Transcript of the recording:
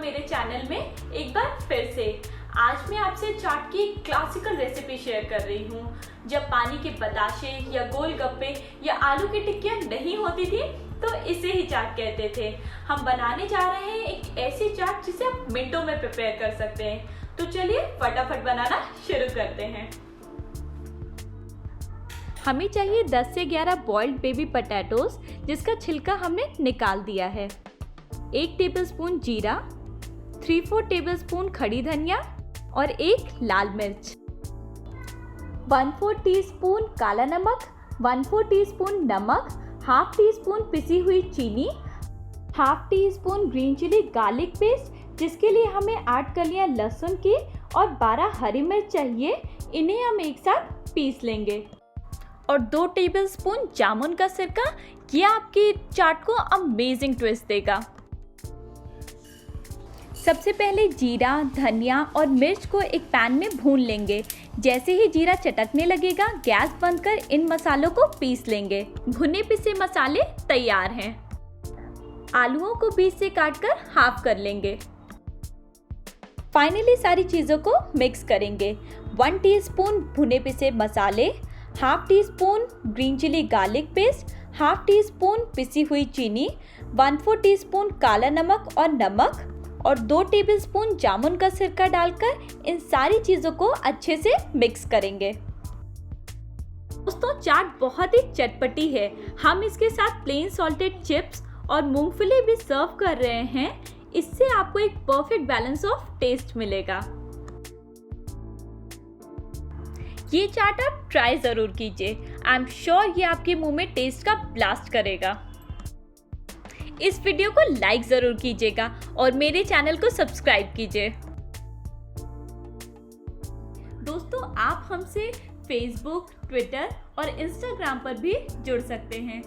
मेरे चैनल में एक बार फिर से। आज मैं आपसे चाट की क्लासिकल रेसिपी शेयर कर रही हूँ। जब पानी के बताशे या गोलगप्पे या आलू की टिक्कियाँ नहीं होती थी तो इसे ही चाट कहते थे। हम बनाने जा रहे हैं एक ऐसी चाट जिसे आप मिनटों में प्रिपेयर कर सकते हैं। तो चलिए फटाफट बनाना शुरू करते हैं। हमें चाहिए 10 से 11 बॉइल्ड बेबी पोटैटोज जिसका छिलका हमने निकाल दिया है, 1 टेबलस्पून जीरा, 3-4 टेबलस्पून खड़ी धनिया और 1 लाल मिर्च, 1/4 टीस्पून काला नमक, 1/4 टीस्पून नमक, हाफ टी स्पून पिसी हुई चीनी, half teaspoon green chilli garlic paste जिसके लिए हमें 8 कलियां लहसुन की और 12 हरी मिर्च चाहिए। इन्हें हम एक साथ पीस लेंगे। और 2 टेबलस्पून जामुन का सिरका, ये आपकी चाट को अमेजिंग ट्विस्ट देगा। सबसे पहले जीरा, धनिया और मिर्च को एक पैन में भून लेंगे। जैसे ही जीरा चटकने लगेगा गैस बंद कर इन मसालों को पीस लेंगे। भुने पिसे मसाले तैयार हैं। आलूओं को बीच से काटकर हाफ कर लेंगे। फाइनली सारी चीज़ों को मिक्स करेंगे। 1 टीस्पून भुने पिसे मसाले, half teaspoon green chilli garlic paste, half teaspoon पिसी हुई चीनी, 1/4 टीस्पून काला नमक और 2 टेबलस्पून जामुन का सिरका डालकर इन सारी चीज़ों को अच्छे से मिक्स करेंगे। दोस्तों चाट बहुत ही चटपटी है। हम इसके साथ प्लेन सॉल्टेड चिप्स और मूंगफली भी सर्व कर रहे हैं। इससे आपको एक परफेक्ट बैलेंस ऑफ टेस्ट मिलेगा। ये चाट आप ट्राई ज़रूर कीजिए। आई एम श्योर ये आपके मुंह में टेस्ट का ब्लास्ट करेगा। इस वीडियो को लाइक ज़रूर कीजिएगा और मेरे चैनल को सब्सक्राइब कीजिए। दोस्तों आप हमसे फेसबुक, ट्विटर और इंस्टाग्राम पर भी जुड़ सकते हैं।